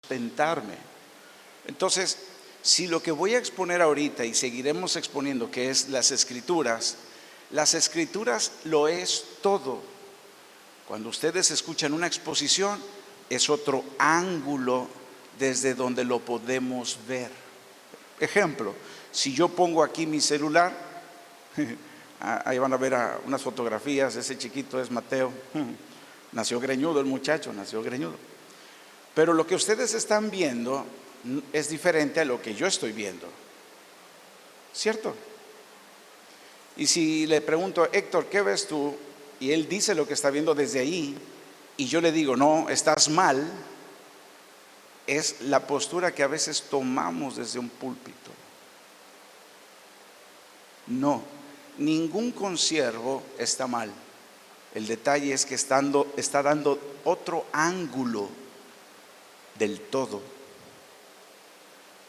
sustentarme. Entonces, si lo que voy a exponer ahorita y seguiremos exponiendo, que es las Escrituras lo es todo. Cuando ustedes escuchan una exposición, es otro ángulo desde donde lo podemos ver. Ejemplo, si yo pongo aquí mi celular, ahí van a ver unas fotografías, ese chiquito es Mateo, nació greñudo el muchacho, nació greñudo. Pero lo que ustedes están viendo es diferente a lo que yo estoy viendo, ¿cierto? Y si le pregunto, Héctor, ¿qué ves tú? Y él dice lo que está viendo desde ahí, y yo le digo, no, estás mal, es la postura que a veces tomamos desde un púlpito. No, ningún consiervo está mal. El detalle es que está dando otro ángulo del todo.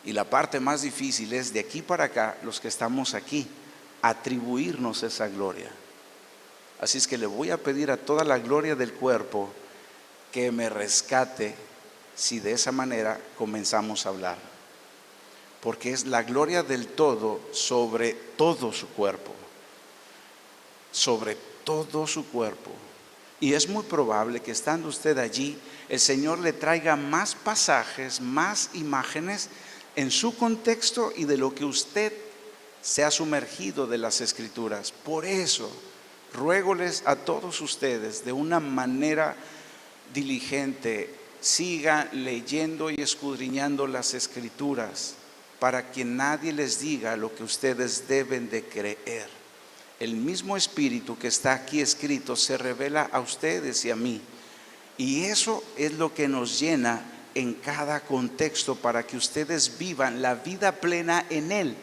Y la parte más difícil es de aquí para acá, los que estamos aquí, atribuirnos esa gloria. Así es que le voy a pedir a toda la gloria del cuerpo que me rescate si de esa manera comenzamos a hablar. Porque es la gloria del todo sobre todo su cuerpo. Sobre todo su cuerpo. Y es muy probable que estando usted allí, el Señor le traiga más pasajes, más imágenes en su contexto y de lo que usted se ha sumergido de las Escrituras. Por eso, ruégoles a todos ustedes de una manera diligente, sigan leyendo y escudriñando las Escrituras para que nadie les diga lo que ustedes deben de creer. El mismo Espíritu que está aquí escrito se revela a ustedes y a mí, y eso es lo que nos llena en cada contexto para que ustedes vivan la vida plena en Él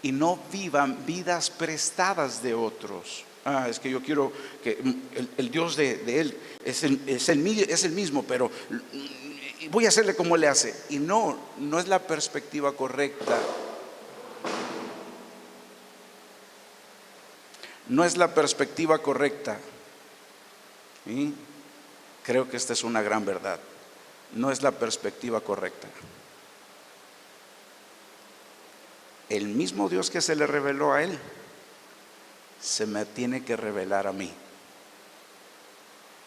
y no vivan vidas prestadas de otros. Es que yo quiero que el Dios de Él es el mismo, pero voy a hacerle como Él le hace. Y no es la perspectiva correcta. No es la perspectiva correcta. ¿Sí? Creo que esta es una gran verdad. No es la perspectiva correcta. El mismo Dios que se le reveló a Él se me tiene que revelar a mí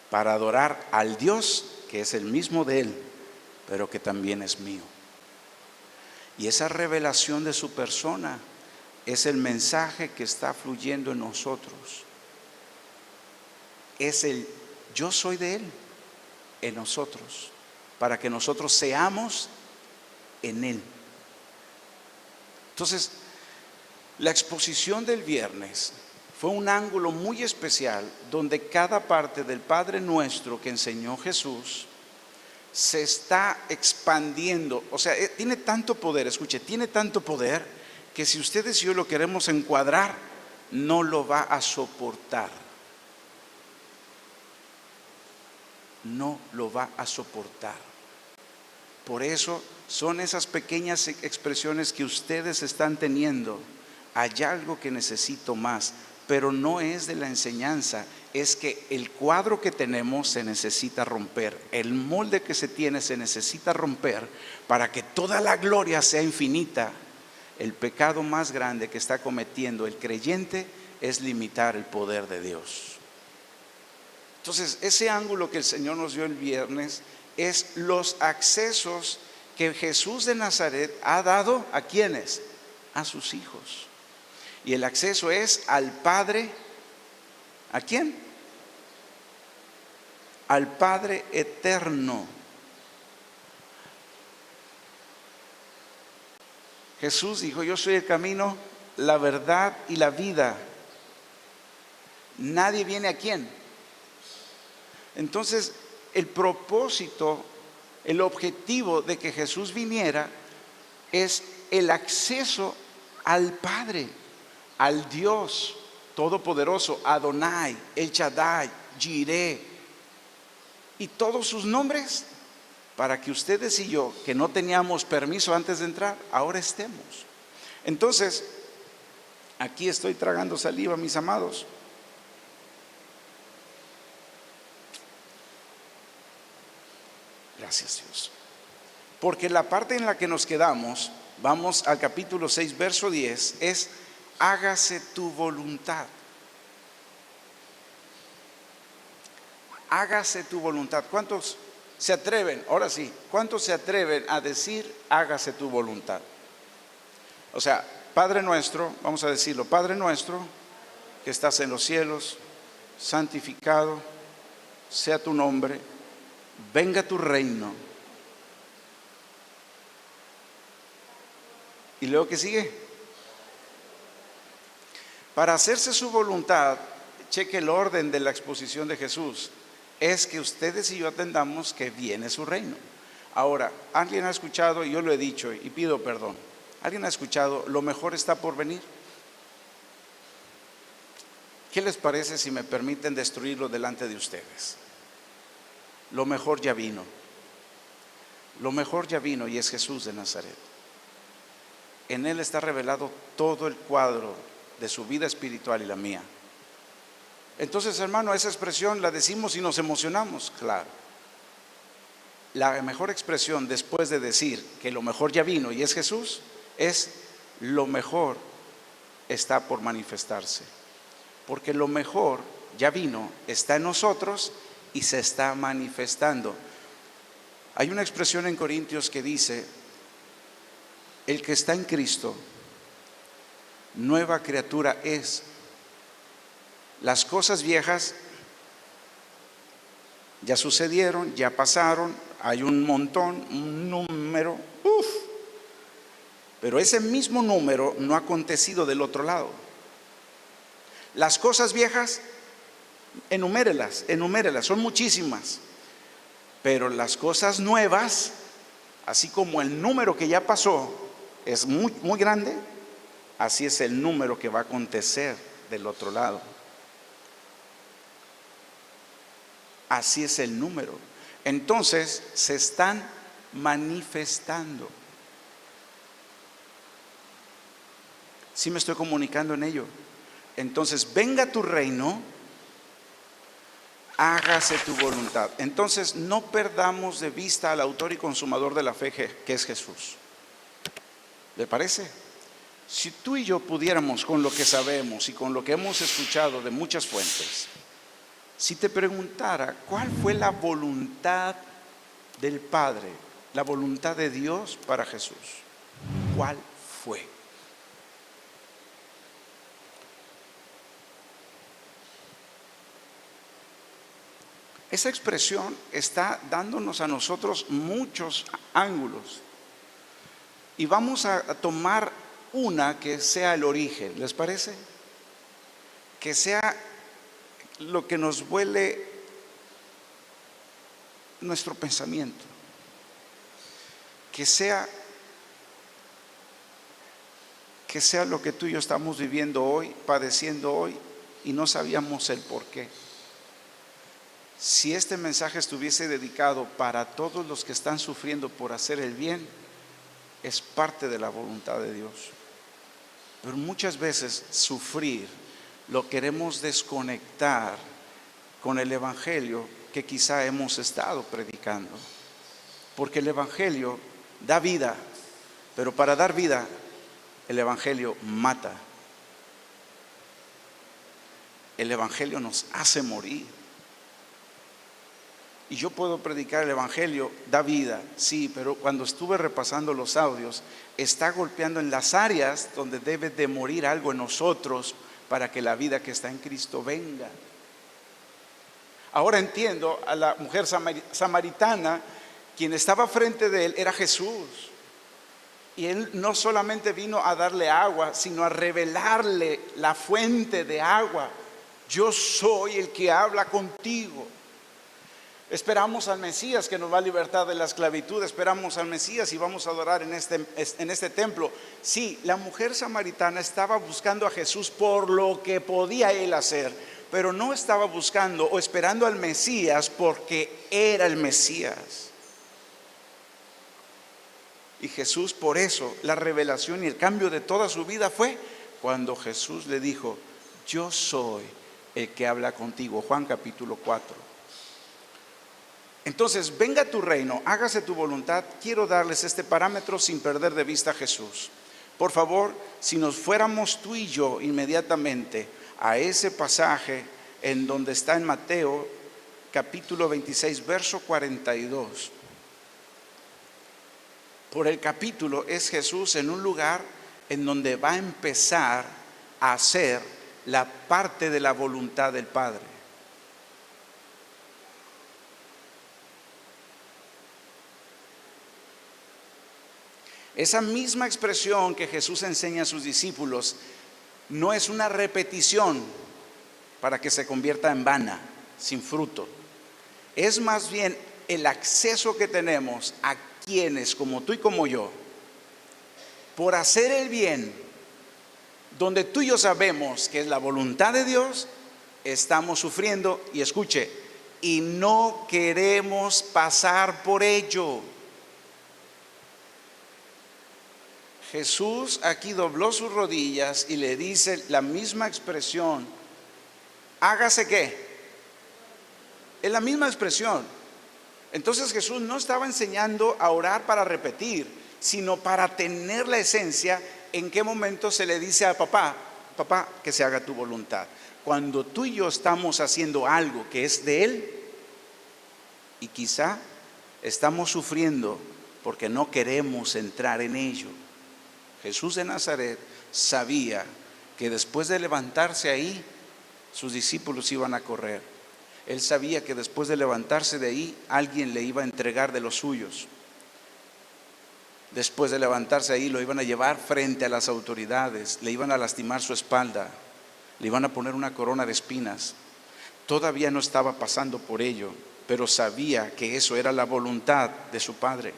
para adorar al Dios que es el mismo de Él, pero que también es mío. Y esa revelación de su persona es el mensaje que está fluyendo en nosotros. Es el yo soy de Él en nosotros, para que nosotros seamos en Él. Entonces, la exposición del viernes fue un ángulo muy especial donde cada parte del Padre Nuestro que enseñó Jesús se está expandiendo. O sea, tiene tanto poder, escuche, tiene tanto poder que si ustedes y yo lo queremos encuadrar, no lo va a soportar. No lo va a soportar. Por eso son esas pequeñas expresiones que ustedes están teniendo. Hay algo que necesito más, pero no es de la enseñanza, es que el cuadro que tenemos se necesita romper, el molde que se tiene se necesita romper para que toda la gloria sea infinita. El pecado más grande que está cometiendo el creyente es limitar el poder de Dios. Entonces, ese ángulo que el Señor nos dio el viernes es los accesos que Jesús de Nazaret ha dado ¿a quiénes? A sus hijos. Y el acceso es al Padre. ¿A quién? Al Padre eterno. Jesús dijo: yo soy el camino, la verdad y la vida. Nadie viene ¿a quién? Entonces, el propósito, el objetivo de que Jesús viniera es el acceso al Padre, al Dios Todopoderoso, Adonai, El Shaddai, Jireh y todos sus nombres, para que ustedes y yo, que no teníamos permiso antes de entrar, ahora estemos. Entonces, aquí estoy tragando saliva, mis amados. Gracias, Dios. Porque la parte en la que nos quedamos, vamos al capítulo 6, verso 10, es hágase tu voluntad. Hágase tu voluntad. ¿Cuántos se atreven? Ahora sí, ¿cuántos se atreven a decir hágase tu voluntad? O sea, Padre nuestro, vamos a decirlo, Padre nuestro que estás en los cielos, santificado sea tu nombre, venga tu reino. ¿Y luego qué sigue? Para hacerse su voluntad, cheque el orden de la exposición de Jesús, es que ustedes y yo atendamos que viene su reino. Ahora, ¿alguien ha escuchado? Y yo lo he dicho y pido perdón. ¿Alguien ha escuchado? Lo mejor está por venir. ¿Qué les parece si me permiten destruirlo delante de ustedes? Lo mejor ya vino. Lo mejor ya vino y es Jesús de Nazaret. En Él está revelado todo el cuadro de su vida espiritual y la mía. Entonces, hermano, esa expresión la decimos y nos emocionamos, claro. La mejor expresión después de decir que lo mejor ya vino y es Jesús, es lo mejor está por manifestarse. Porque lo mejor ya vino, está en nosotros y se está manifestando. Hay una expresión en Corintios que dice: el que está en Cristo, nueva criatura es. Las cosas viejas ya sucedieron, ya pasaron, hay un montón, un número, pero ese mismo número no ha acontecido del otro lado. Las cosas viejas, enumérelas, son muchísimas, pero las cosas nuevas, así como el número que ya pasó es muy, muy grande, así es el número que va a acontecer del otro lado. Así es el número. Entonces se están manifestando. ¿Sí me estoy comunicando en ello? Entonces, venga tu reino, hágase tu voluntad. Entonces, no perdamos de vista al autor y consumador de la fe, que es Jesús. ¿Le parece? Si tú y yo pudiéramos, con lo que sabemos y con lo que hemos escuchado de muchas fuentes, si te preguntara cuál fue la voluntad del Padre, la voluntad de Dios para Jesús, ¿cuál fue? Esa expresión está dándonos a nosotros muchos ángulos y vamos a tomar una que sea el origen, ¿les parece? Que sea lo que nos vuele nuestro pensamiento, que sea lo que tú y yo estamos viviendo hoy, padeciendo hoy y no sabíamos el por qué. Si este mensaje estuviese dedicado para todos los que están sufriendo por hacer el bien, es parte de la voluntad de Dios. Pero muchas veces sufrir lo queremos desconectar con el evangelio que quizá hemos estado predicando. Porque el evangelio da vida, pero para dar vida, el evangelio mata. El evangelio nos hace morir. Y yo puedo predicar el evangelio, da vida, sí, pero cuando estuve repasando los audios, está golpeando en las áreas donde debe de morir algo en nosotros para que la vida que está en Cristo venga. Ahora entiendo a la mujer samaritana, quien estaba frente de él era Jesús. Y él no solamente vino a darle agua, sino a revelarle la fuente de agua. Yo soy el que habla contigo. Esperamos al Mesías que nos va a libertar de la esclavitud, esperamos al Mesías y vamos a adorar en este templo. Sí, la mujer samaritana estaba buscando a Jesús por lo que podía él hacer, pero no estaba buscando o esperando al Mesías porque era el Mesías. Y Jesús, por eso, la revelación y el cambio de toda su vida fue cuando Jesús le dijo: yo soy el que habla contigo. Juan capítulo 4. Entonces, venga tu reino, hágase tu voluntad. Quiero darles este parámetro sin perder de vista a Jesús. Por favor, si nos fuéramos tú y yo inmediatamente a ese pasaje en donde está en Mateo capítulo 26, verso 42. Por el capítulo es Jesús en un lugar en donde va a empezar a hacer la parte de la voluntad del Padre. Esa misma expresión que Jesús enseña a sus discípulos no es una repetición para que se convierta en vana, sin fruto. Es más bien el acceso que tenemos a quienes, como tú y como yo, por hacer el bien, donde tú y yo sabemos que es la voluntad de Dios, estamos sufriendo, y escuche, y no queremos pasar por ello. Jesús aquí dobló sus rodillas y le dice la misma expresión: hágase ¿qué? Es la misma expresión. Entonces Jesús no estaba enseñando a orar para repetir, sino para tener la esencia. ¿En qué momento se le dice a papá, papá, que se haga tu voluntad? Cuando tú y yo estamos haciendo algo que es de Él, y quizá estamos sufriendo porque no queremos entrar en ello. Jesús de Nazaret sabía que después de levantarse ahí, sus discípulos iban a correr. Él sabía que después de levantarse de ahí, alguien le iba a entregar de los suyos. Después de levantarse ahí, lo iban a llevar frente a las autoridades, le iban a lastimar su espalda, le iban a poner una corona de espinas. Todavía no estaba pasando por ello, pero sabía que eso era la voluntad de su Padre.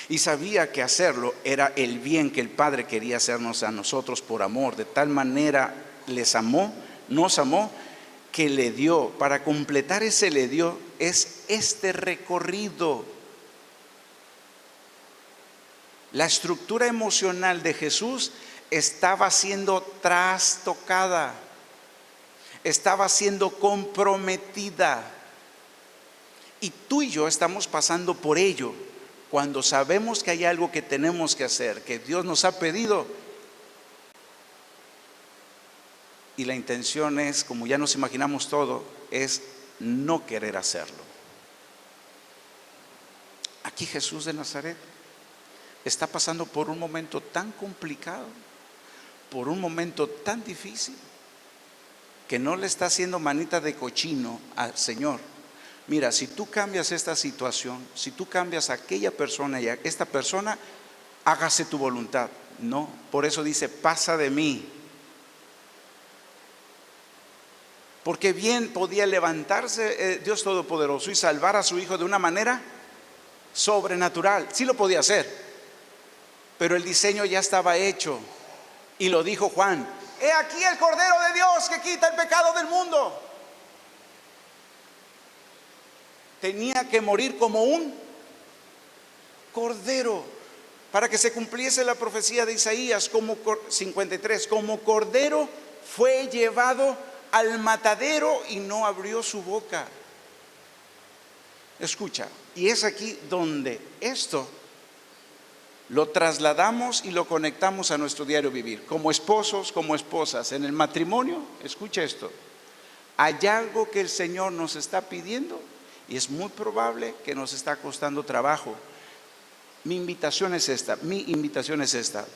Y sabía que hacerlo era el bien que el Padre quería hacernos a nosotros por amor. De tal manera les amó, nos amó, que le dio. Para completar ese le dio es este recorrido. La estructura emocional de Jesús estaba siendo trastocada, estaba siendo comprometida. Y tú y yo estamos pasando por ello. Cuando sabemos que hay algo que tenemos que hacer, que Dios nos ha pedido, y la intención es, como ya nos imaginamos todo, es no querer hacerlo. Aquí Jesús de Nazaret está pasando por un momento tan complicado, por un momento tan difícil, que no le está haciendo manita de cochino al Señor. Mira, si tú cambias esta situación, si tú cambias a aquella persona y a esta persona, hágase tu voluntad. No, por eso dice, pasa de mí. Porque bien podía levantarse Dios Todopoderoso y salvar a su Hijo de una manera sobrenatural. Sí lo podía hacer, pero el diseño ya estaba hecho. Y lo dijo Juan: he aquí el Cordero de Dios que quita el pecado del mundo. Tenía que morir como un cordero para que se cumpliese la profecía de Isaías, como 53, como cordero fue llevado al matadero y no abrió su boca. Escucha, y es aquí donde esto lo trasladamos y lo conectamos a nuestro diario vivir, como esposos, como esposas, en el matrimonio. Escucha esto: hay algo que el Señor nos está pidiendo y es muy probable que nos está costando trabajo. Mi invitación es esta: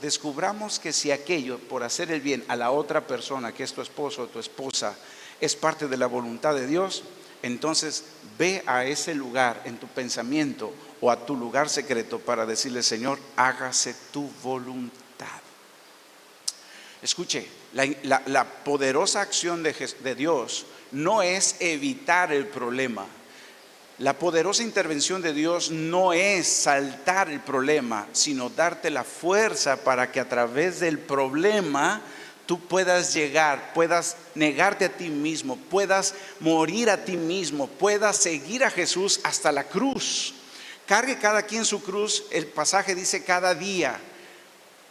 descubramos que si aquello, por hacer el bien a la otra persona, que es tu esposo o tu esposa, es parte de la voluntad de Dios, entonces ve a ese lugar en tu pensamiento o a tu lugar secreto para decirle: Señor, hágase tu voluntad. Escuche, la poderosa acción de Dios no es evitar el problema. La poderosa intervención de Dios no es saltar el problema, sino darte la fuerza para que a través del problema tú puedas llegar, puedas negarte a ti mismo, puedas morir a ti mismo, puedas seguir a Jesús hasta la cruz. Cargue cada quien su cruz. El pasaje dice cada día.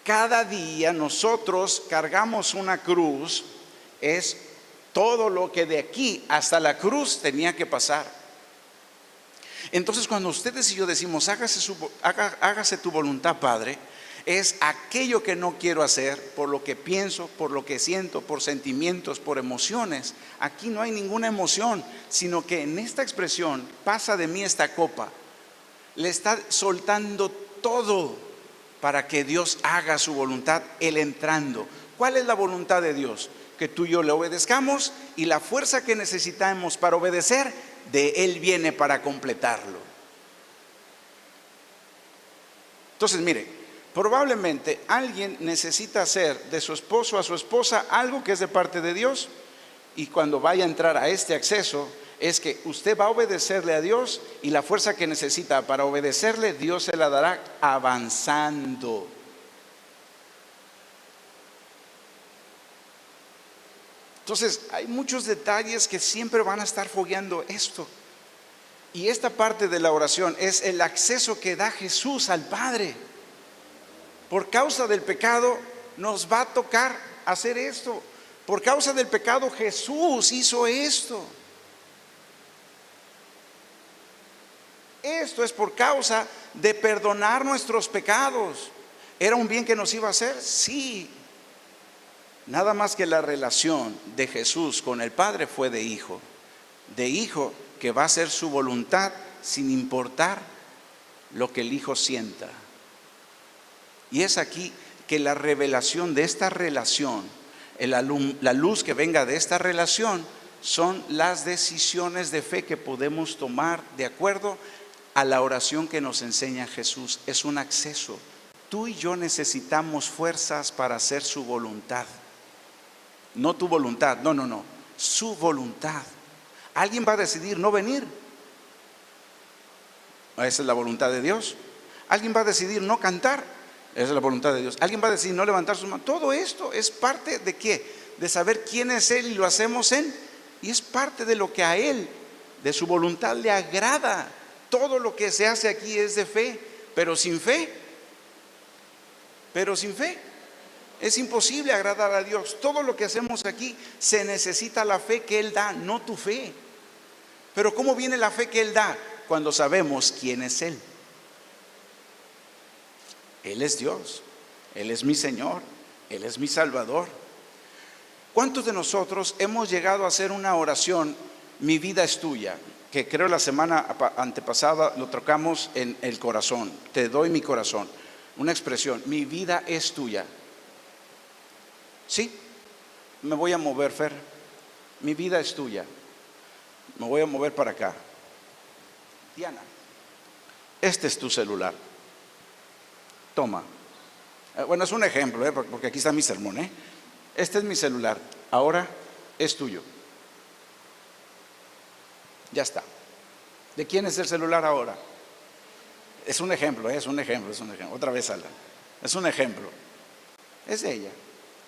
Cada día nosotros cargamos una cruz. Es todo lo que de aquí hasta la cruz tenía que pasar. Entonces, cuando ustedes y yo decimos, hágase tu voluntad, Padre, es aquello que no quiero hacer por lo que pienso, por lo que siento, por sentimientos, por emociones. Aquí no hay ninguna emoción, sino que en esta expresión, pasa de mí esta copa, le está soltando todo para que Dios haga su voluntad, Él entrando. ¿Cuál es la voluntad de Dios? Que tú y yo le obedezcamos, y la fuerza que necesitamos para obedecer, de Él viene para completarlo. Entonces, mire, probablemente alguien necesita hacer de su esposo a su esposa algo que es de parte de Dios, y cuando vaya a entrar a este acceso, es que usted va a obedecerle a Dios, y la fuerza que necesita para obedecerle, Dios se la dará avanzando. Entonces, hay muchos detalles que siempre van a estar fogueando esto. Y esta parte de la oración es el acceso que da Jesús al Padre. Por causa del pecado nos va a tocar hacer esto. Por causa del pecado Jesús hizo esto. Esto es por causa de perdonar nuestros pecados. ¿Era un bien que nos iba a hacer? Sí. Nada más que la relación de Jesús con el Padre fue de hijo que va a hacer su voluntad sin importar lo que el hijo sienta. Y es aquí que la revelación de esta relación, la luz que venga de esta relación, son las decisiones de fe que podemos tomar de acuerdo a la oración que nos enseña Jesús. Es un acceso. Tú y yo necesitamos fuerzas para hacer su voluntad. No tu voluntad, no, su voluntad. Alguien va a decidir no venir. Esa es la voluntad de Dios. Alguien va a decidir no cantar. Esa es la voluntad de Dios. Alguien va a decidir no levantar sus manos. Todo esto es parte de ¿qué? De saber quién es Él, y lo hacemos y es parte de lo que a Él, de su voluntad, le agrada. Todo lo que se hace aquí es de fe, pero sin fe es imposible agradar a Dios. Todo lo que hacemos aquí se necesita la fe que Él da, no tu fe. Pero ¿cómo viene la fe que Él da? Cuando sabemos quién es Él. Él es Dios, Él es mi Señor, Él es mi Salvador. ¿Cuántos de nosotros hemos llegado a hacer una oración, mi vida es tuya? Que creo la semana antepasada lo tocamos en el corazón. Te doy mi corazón. Una expresión, mi vida es tuya. Sí, me voy a mover, Fer. Mi vida es tuya. Me voy a mover para acá. Diana, este es tu celular. Toma. Bueno, es un ejemplo, porque aquí está mi sermón. Este es mi celular. Ahora es tuyo. Ya está. ¿De quién es el celular ahora? Es un ejemplo, es un ejemplo. Otra vez, Alan. Es un ejemplo. Es de ella.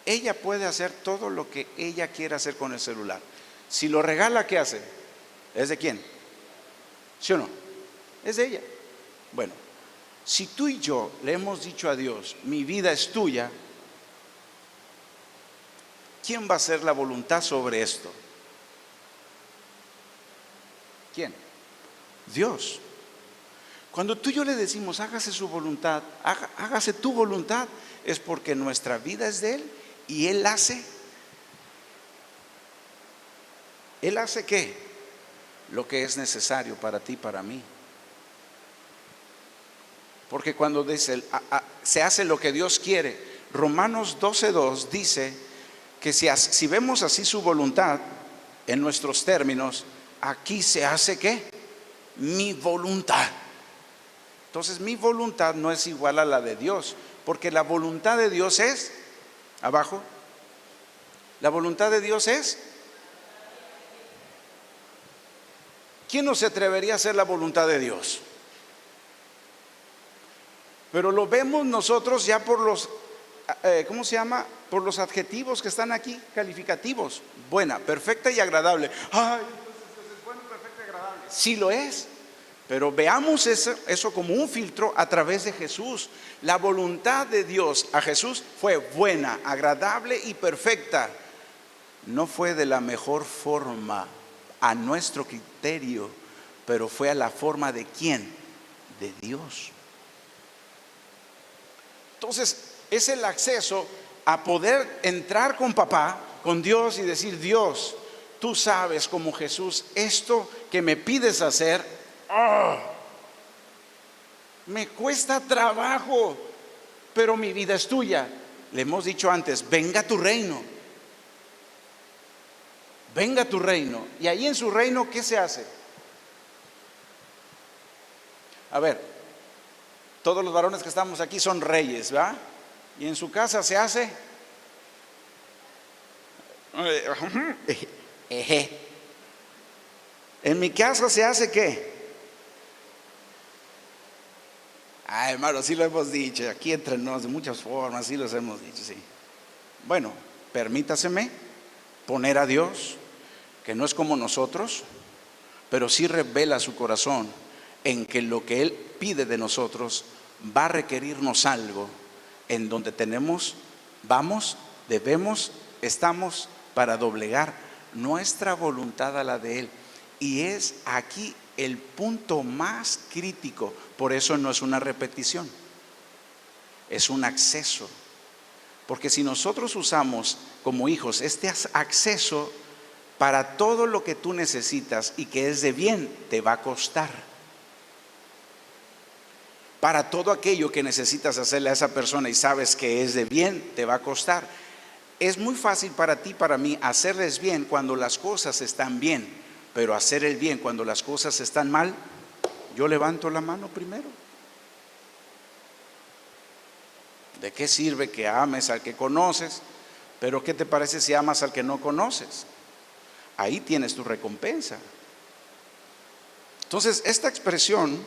Ella puede hacer todo lo que ella quiera hacer con el celular. Si lo regala, ¿qué hace? ¿Es de quién? ¿Sí o no? Es de ella. Bueno, si tú y yo le hemos dicho a Dios, mi vida es tuya, ¿quién va a hacer la voluntad sobre esto? ¿Quién? Dios. Cuando tú y yo le decimos, hágase su voluntad, hágase tu voluntad, es porque nuestra vida es de Él, y Él hace. ¿Él hace qué? Lo que es necesario para ti y para mí. Porque cuando dice, se hace lo que Dios quiere, Romanos 12:2 dice que si vemos así su voluntad en nuestros términos, aquí se hace ¿qué? Mi voluntad. Entonces mi voluntad no es igual a la de Dios, porque la voluntad de Dios es, abajo, la voluntad de Dios es, ¿quién no se atrevería a hacer la voluntad de Dios? Pero lo vemos nosotros ya por los, ¿cómo se llama? Por los adjetivos que están aquí, calificativos. Buena, perfecta y agradable. Ay, entonces es bueno, perfecta y agradable. Sí lo es, pero veamos eso como un filtro a través de Jesús. La voluntad de Dios a Jesús fue buena, agradable y perfecta. No fue de la mejor forma a nuestro criterio, pero fue a la forma de ¿quién? De Dios. Entonces, es el acceso a poder entrar con papá, con Dios, y decir: Dios, tú sabes, como Jesús, esto que me pides hacer, me cuesta trabajo, pero mi vida es tuya. Le hemos dicho antes: venga tu reino, venga tu reino. Y ahí en su reino, ¿qué se hace? A ver, todos los varones que estamos aquí son reyes, ¿verdad? Y en su casa se hace en mi casa se hace ¿qué? Hermano, sí lo hemos dicho, aquí entre nos de muchas formas, sí los hemos dicho, sí. Bueno, permítaseme poner a Dios, que no es como nosotros, pero sí revela su corazón en que lo que Él pide de nosotros va a requerirnos algo en donde tenemos, vamos, debemos, estamos para doblegar nuestra voluntad a la de Él. Y es aquí el punto más crítico. Por eso no es una repetición, es un acceso. Porque si nosotros usamos como hijos este acceso para todo lo que tú necesitas y que es de bien, te va a costar. Para todo aquello que necesitas hacerle a esa persona y sabes que es de bien, te va a costar. Es muy fácil para ti, para mí, hacerles bien cuando las cosas están bien, pero hacer el bien cuando las cosas están mal, yo levanto la mano primero. ¿De qué sirve que ames al que conoces? Pero ¿qué te parece si amas al que no conoces? Ahí tienes tu recompensa. Entonces, esta expresión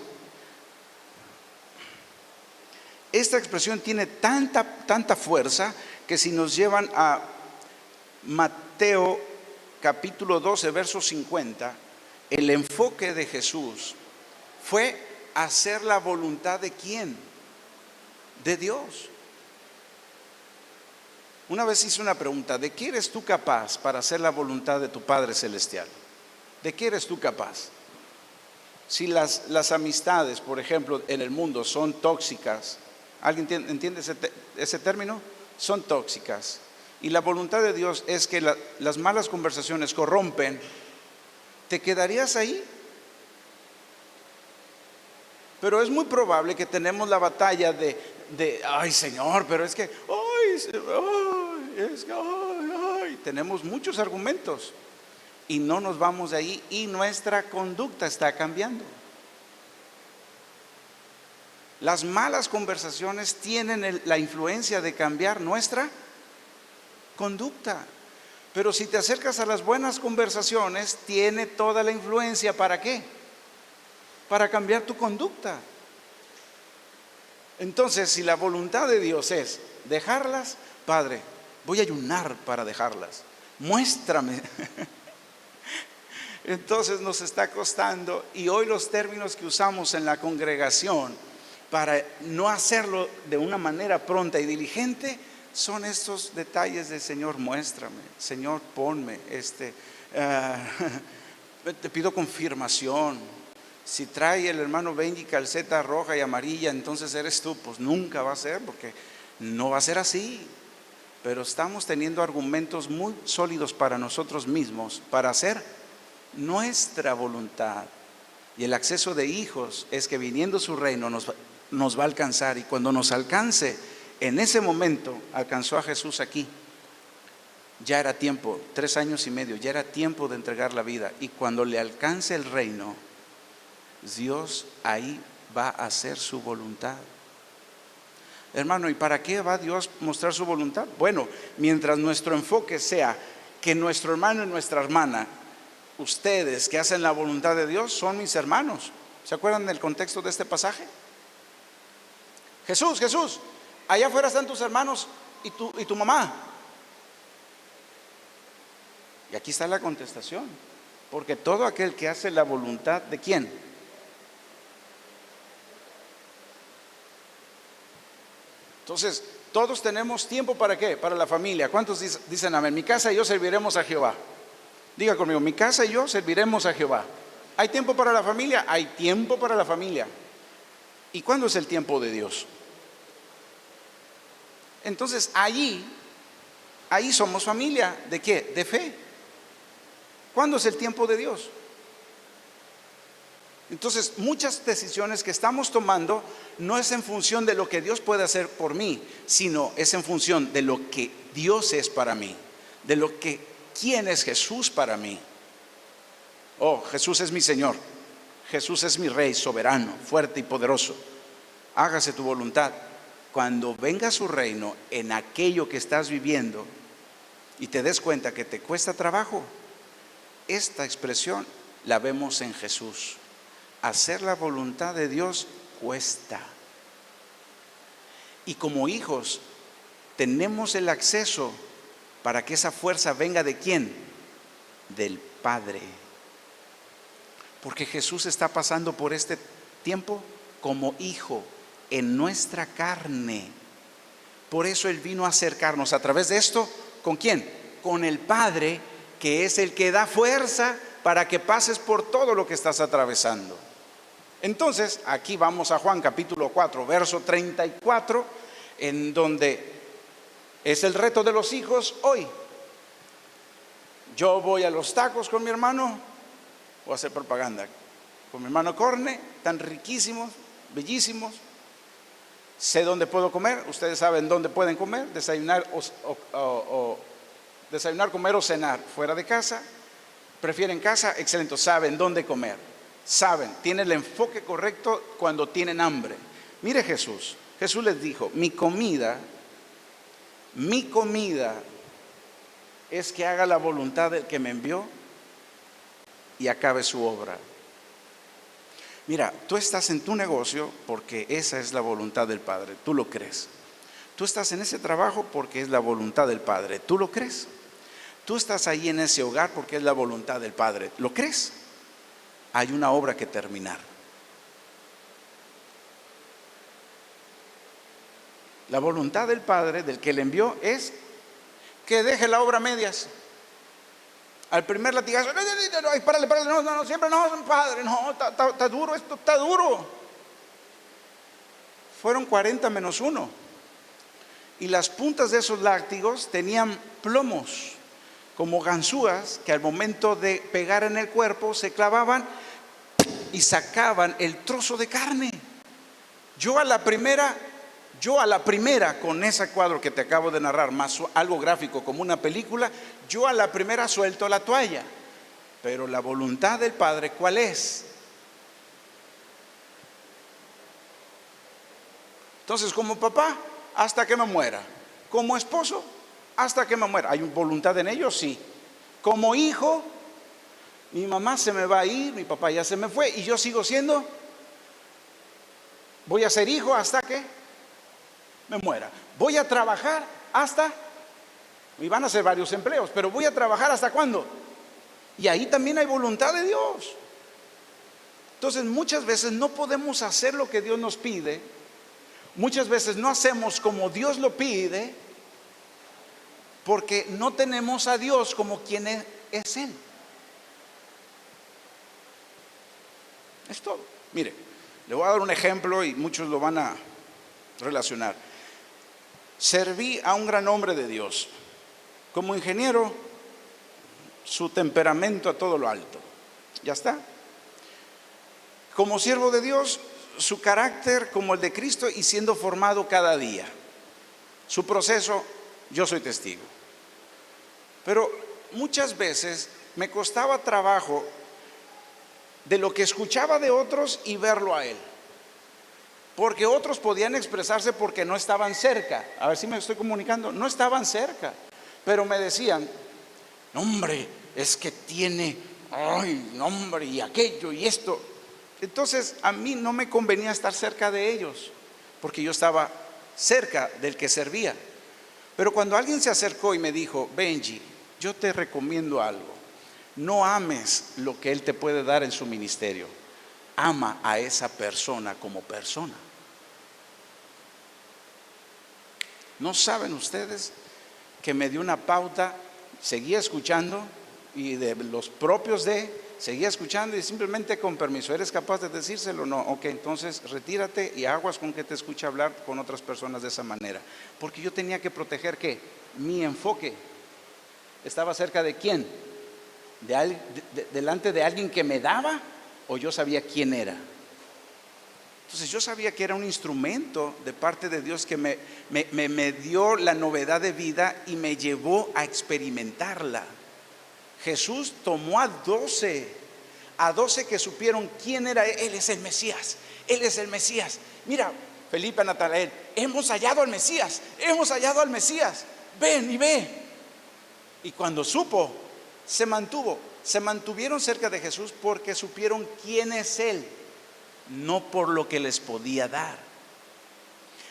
tiene tanta fuerza que si nos llevan a Mateo capítulo 12, verso 50, el enfoque de Jesús fue hacer la voluntad ¿de quién? De Dios. Una vez hice una pregunta: ¿de qué eres tú capaz para hacer la voluntad de tu Padre Celestial? ¿De qué eres tú capaz? Si las amistades, por ejemplo, en el mundo son tóxicas, ¿alguien entiende ese término? Son tóxicas. Y la voluntad de Dios es que las malas conversaciones corrompen. ¿Te quedarías ahí? Pero es muy probable que tenemos la batalla de ay Señor, pero es que tenemos muchos argumentos y no nos vamos de ahí, y nuestra conducta está cambiando. Las malas conversaciones tienen la influencia de cambiar nuestra conducta. Pero si te acercas a las buenas conversaciones, tiene toda la influencia. ¿Para qué? Para cambiar tu conducta. Entonces, si la voluntad de Dios es dejarlas, Padre, voy a ayunar para dejarlas, muéstrame. Entonces nos está costando, y hoy los términos que usamos en la congregación para no hacerlo de una manera pronta y diligente son estos detalles de: Señor, muéstrame, Señor, ponme te pido confirmación. Si trae el hermano Benji calceta roja y amarilla, entonces eres tú. Pues nunca va a ser, porque no va a ser así. Pero estamos teniendo argumentos muy sólidos para nosotros mismos para hacer nuestra voluntad. Y el acceso de hijos es que viniendo su reino nos va a alcanzar. Y cuando nos alcance, en ese momento alcanzó a Jesús aquí. Ya era tiempo, 3 años y medio, ya era tiempo de entregar la vida. Y cuando le alcance el reino, Dios ahí va a hacer su voluntad. Hermano, ¿y para qué va Dios a mostrar su voluntad? Bueno, mientras nuestro enfoque sea que nuestro hermano y nuestra hermana, ustedes que hacen la voluntad de Dios, son mis hermanos. ¿Se acuerdan del contexto de este pasaje? Jesús, allá afuera están tus hermanos y tu mamá. Y aquí está la contestación: porque todo aquel que hace la voluntad ¿de quién? Entonces, todos tenemos tiempo ¿para qué? Para la familia. ¿Cuántos dicen amén? Mi casa y yo serviremos a Jehová. Diga conmigo: mi casa y yo serviremos a Jehová. ¿Hay tiempo para la familia? Hay tiempo para la familia. ¿Y cuándo es el tiempo de Dios? Entonces ahí somos familia. ¿De qué? De fe. ¿Cuándo es el tiempo de Dios? Entonces muchas decisiones que estamos tomando no es en función de lo que Dios puede hacer por mí, sino es en función de lo que Dios es para mí, de quién es Jesús para mí. Oh, Jesús es mi Señor, Jesús es mi Rey soberano, fuerte y poderoso. Hágase tu voluntad. Cuando venga su reino en aquello que estás viviendo y te des cuenta que te cuesta trabajo, esta expresión la vemos en Jesús. Hacer la voluntad de Dios cuesta. Y como hijos tenemos el acceso para que esa fuerza venga ¿de quién? Del Padre. Porque Jesús está pasando por este tiempo como hijo en nuestra carne. Por eso Él vino a acercarnos a través de esto. ¿Con quién? Con el Padre, que es el que da fuerza para que pases por todo lo que estás atravesando. Entonces, aquí vamos a Juan capítulo 4, verso 34, en donde es el reto de los hijos hoy. Yo voy a los tacos con mi hermano, voy a hacer propaganda, con mi hermano Corne, tan riquísimos, bellísimos. Sé dónde puedo comer, ustedes saben dónde pueden comer, desayunar, comer o cenar fuera de casa. Prefieren casa, excelente, saben dónde comer, saben, tienen el enfoque correcto cuando tienen hambre. Mire Jesús les dijo, mi comida es que haga la voluntad del que me envió y acabe su obra. Mira, tú estás en tu negocio porque esa es la voluntad del Padre, tú lo crees. Tú estás en ese trabajo porque es la voluntad del Padre, tú lo crees. Tú estás ahí en ese hogar porque es la voluntad del Padre, ¿lo crees? Hay una obra que terminar. La voluntad del Padre, del que le envió, es que deje la obra a medias. Al primer latigazo, no, párale, no, siempre no, Padre, no, está duro, esto está duro. Fueron 40 menos 1. Y las puntas de esos látigos tenían plomos, como ganzúas, que al momento de pegar en el cuerpo se clavaban y sacaban el trozo de carne. Yo a la primera, con ese cuadro que te acabo de narrar, más algo gráfico como una película, yo a la primera suelto la toalla. Pero la voluntad del Padre, ¿cuál es? Entonces, como papá, hasta que me muera. Como esposo, hasta que me muera. ¿Hay voluntad en ellos? Sí. Como hijo, mi mamá se me va a ir, mi papá ya se me fue y yo sigo siendo, voy a ser hijo hasta que me muera. Voy a trabajar hasta, y van a ser varios empleos, pero voy a trabajar hasta cuándo. Y ahí también hay voluntad de Dios. Entonces muchas veces no podemos hacer lo que Dios nos pide. Muchas veces no hacemos como Dios lo pide porque no tenemos a Dios como quien es Él. Es todo. Mire, le voy a dar un ejemplo y muchos lo van a relacionar. Serví a un gran hombre de Dios. Como ingeniero, su temperamento a todo lo alto. Ya está. Como siervo de Dios, su carácter como el de Cristo y siendo formado cada día. Su proceso, yo soy testigo. Pero muchas veces me costaba trabajo de lo que escuchaba de otros y verlo a él. Porque otros podían expresarse porque no estaban cerca. A ver si me estoy comunicando. No estaban cerca. Pero me decían, hombre, es que tiene, ay, hombre, y aquello y esto. Entonces a mí no me convenía estar cerca de ellos, porque yo estaba cerca del que servía. Pero cuando alguien se acercó y me dijo, Benji, yo te recomiendo algo. No ames lo que Él te puede dar en su ministerio. Ama a esa persona como persona. ¿No saben ustedes que me dio una pauta? Seguía escuchando y de los propios de seguía escuchando y simplemente con permiso, ¿eres capaz de decírselo? No, ok, entonces retírate y aguas con que te escuche hablar con otras personas de esa manera. Porque yo tenía que proteger, ¿qué? Mi enfoque. ¿Estaba cerca de quién? ¿Delante de alguien que me daba? ¿O yo sabía quién era? Entonces yo sabía que era un instrumento de parte de Dios que me dio la novedad de vida y me llevó a experimentarla. Jesús tomó a 12 que supieron quién era. Él es el Mesías, Él es el Mesías. Mira, Felipe, Natanael, hemos hallado al Mesías, hemos hallado al Mesías, ven y ve. Y cuando supo, se mantuvieron cerca de Jesús porque supieron quién es Él, no por lo que les podía dar.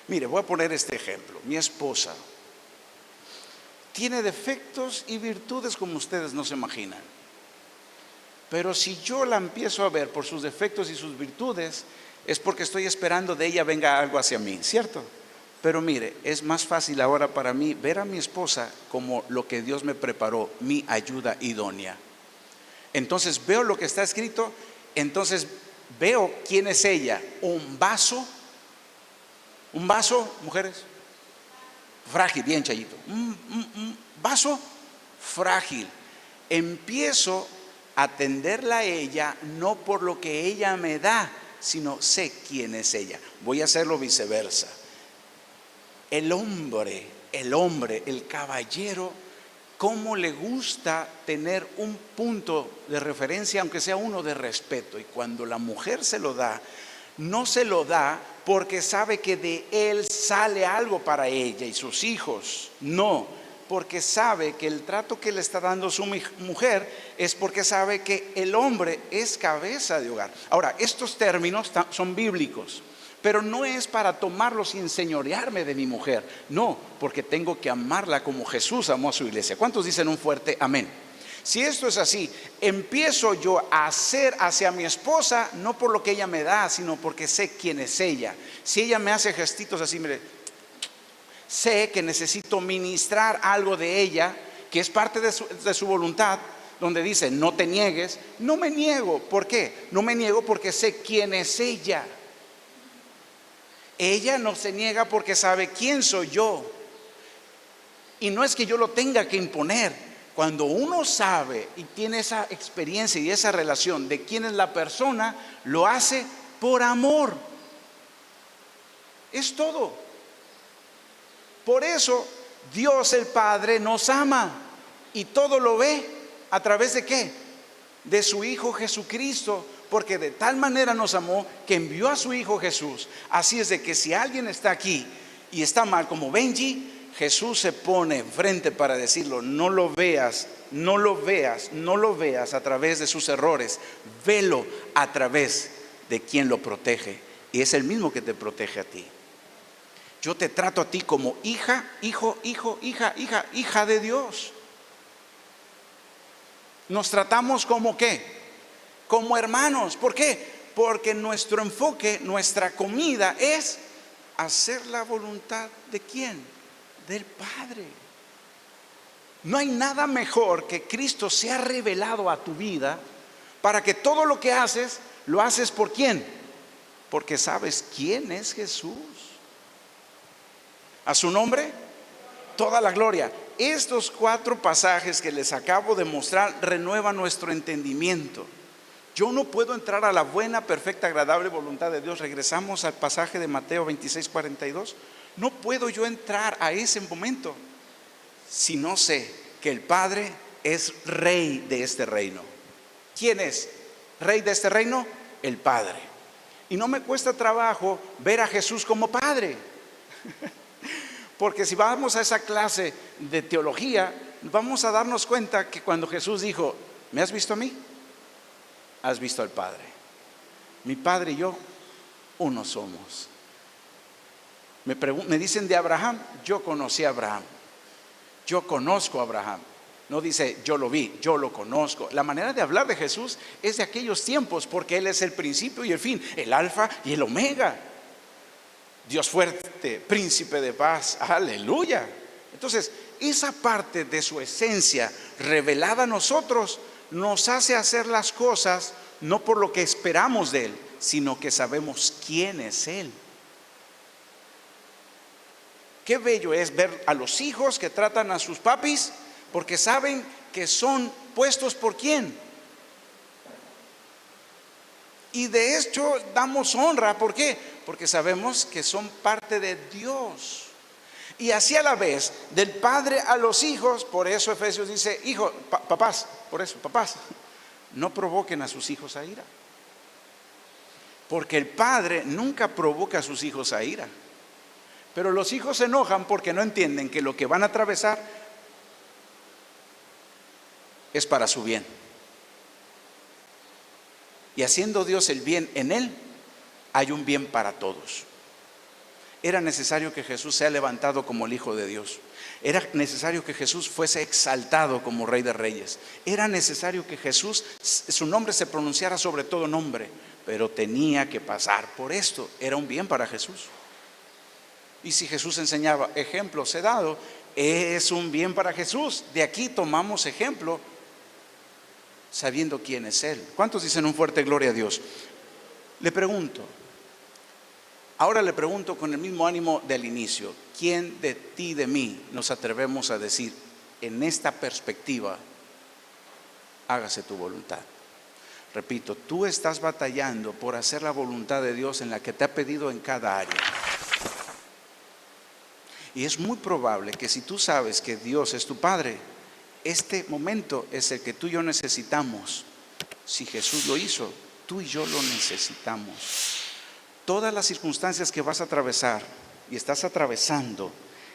Mire, voy a poner este ejemplo. Mi esposa tiene defectos y virtudes como ustedes no se imaginan. Pero si yo la empiezo a ver por sus defectos y sus virtudes, es porque estoy esperando de ella venga algo hacia mí, ¿cierto? Pero mire, es más fácil ahora para mí ver a mi esposa como lo que Dios me preparó, mi ayuda idónea. Entonces veo lo que está escrito, entonces veo quién es ella. Un vaso, mujeres, frágil, bien Chayito, un vaso frágil. Empiezo a atenderla a ella no por lo que ella me da, sino sé quién es ella. Voy a hacerlo viceversa. El hombre, el caballero, cómo le gusta tener un punto de referencia, aunque sea uno de respeto. Y cuando la mujer se lo da, no se lo da porque sabe que de él sale algo para ella y sus hijos. No, porque sabe que el trato que le está dando su mujer es porque sabe que el hombre es cabeza de hogar. Ahora, estos términos son bíblicos, pero no es para tomarlos y enseñorearme de mi mujer. No, porque tengo que amarla como Jesús amó a su iglesia. ¿Cuántos dicen un fuerte amén? Si esto es así, empiezo yo a hacer hacia mi esposa no por lo que ella me da, sino porque sé quién es ella. Si ella me hace gestitos así, mire, sé que necesito ministrar algo de ella, que es parte de su voluntad, donde dice no te niegues. No me niego. ¿Por qué? No me niego porque sé quién es ella. Ella no se niega porque sabe quién soy yo. Y no es que yo lo tenga que imponer. Cuando uno sabe y tiene esa experiencia y esa relación de quién es la persona, lo hace por amor. Es todo. Por eso Dios el Padre nos ama y todo lo ve a través de ¿qué? De su Hijo Jesucristo. Porque de tal manera nos amó que envió a su Hijo Jesús. Así es de que si alguien está aquí y está mal como Benji, Jesús se pone enfrente para decirlo. No lo veas a través de sus errores. Velo a través de quien lo protege. Y es el mismo que te protege a ti. Yo te trato a ti como hija, hijo, hija de Dios. Nos tratamos como ¿qué? Como hermanos. ¿Por qué? Porque nuestro enfoque, nuestra comida es hacer la voluntad de ¿quién? Del Padre. No hay nada mejor que Cristo sea revelado a tu vida para que todo lo que haces, lo haces por ¿quién? Porque sabes quién es Jesús. A su nombre, toda la gloria. Estos 4 pasajes que les acabo de mostrar renuevan nuestro entendimiento. Yo no puedo entrar a la buena, perfecta, agradable voluntad de Dios. Regresamos al pasaje de Mateo 26:42. No puedo yo entrar a ese momento si no sé que el Padre es rey de este reino. ¿Quién es rey de este reino? El Padre. Y no me cuesta trabajo ver a Jesús como Padre. Porque si vamos a esa clase de teología, vamos a darnos cuenta que cuando Jesús dijo, ¿me has visto a mí? Has visto al Padre. Mi Padre y yo, uno somos. Me dicen de Abraham, yo conocí a Abraham. Yo conozco a Abraham. No dice yo lo vi, yo lo conozco. La manera de hablar de Jesús es de aquellos tiempos, porque Él es el principio y el fin, el alfa y el omega. Dios fuerte, príncipe de paz, aleluya. Entonces, esa parte de su esencia revelada a nosotros nos hace hacer las cosas no por lo que esperamos de Él, sino que sabemos quién es Él. Qué bello es ver a los hijos que tratan a sus papis porque saben que son puestos por quién. Y de hecho damos honra. ¿Por qué? Porque sabemos que son parte de Dios. Y así a la vez, del padre a los hijos. Por eso Efesios dice: hijos, papás, por eso, papás, no provoquen a sus hijos a ira. Porque el padre nunca provoca a sus hijos a ira. Pero los hijos se enojan porque no entienden que lo que van a atravesar es para su bien. Y haciendo Dios el bien en él, hay un bien para todos. Era necesario que Jesús sea levantado como el Hijo de Dios. Era necesario que Jesús fuese exaltado como Rey de Reyes. Era necesario que Jesús, su nombre se pronunciara sobre todo nombre. Pero tenía que pasar por esto. Era un bien para Jesús. Y si Jesús enseñaba, ejemplos he dado, es un bien para Jesús. De aquí tomamos ejemplo, sabiendo quién es Él. ¿Cuántos dicen un fuerte gloria a Dios? Le pregunto, ahora le pregunto con el mismo ánimo del inicio: ¿quién de ti y de mí nos atrevemos a decir en esta perspectiva, hágase tu voluntad? Repito, tú estás batallando por hacer la voluntad de Dios en la que te ha pedido en cada área. Y es muy probable que si tú sabes que Dios es tu Padre, este momento es el que tú y yo necesitamos. Si Jesús lo hizo, tú y yo lo necesitamos. Todas las circunstancias que vas a atravesar y estás atravesando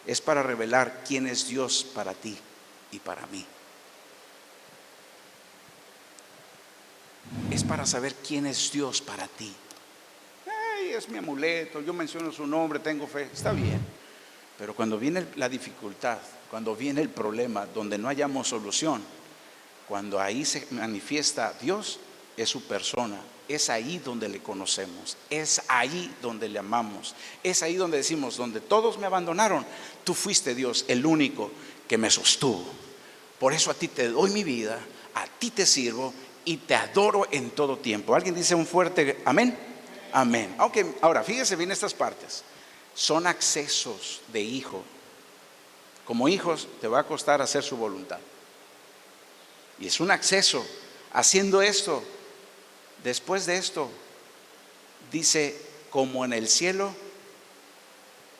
es para revelar quién es Dios para ti y para mí. Es para saber quién es Dios para ti. Ay, es mi amuleto, yo menciono su nombre, tengo fe, está bien. Pero cuando viene la dificultad, cuando viene el problema, donde no hayamos solución, cuando ahí se manifiesta Dios, es su persona. Es ahí donde le conocemos, es ahí donde le amamos, es ahí donde decimos: donde todos me abandonaron, tú fuiste, Dios, el único que me sostuvo. Por eso a ti te doy mi vida, a ti te sirvo y te adoro en todo tiempo. ¿Alguien dice un fuerte amén? Amén. Aunque ahora fíjese bien estas partes. Son accesos de hijo. Como hijos te va a costar hacer su voluntad. Y es un acceso. Haciendo esto, después de esto, dice: como en el cielo,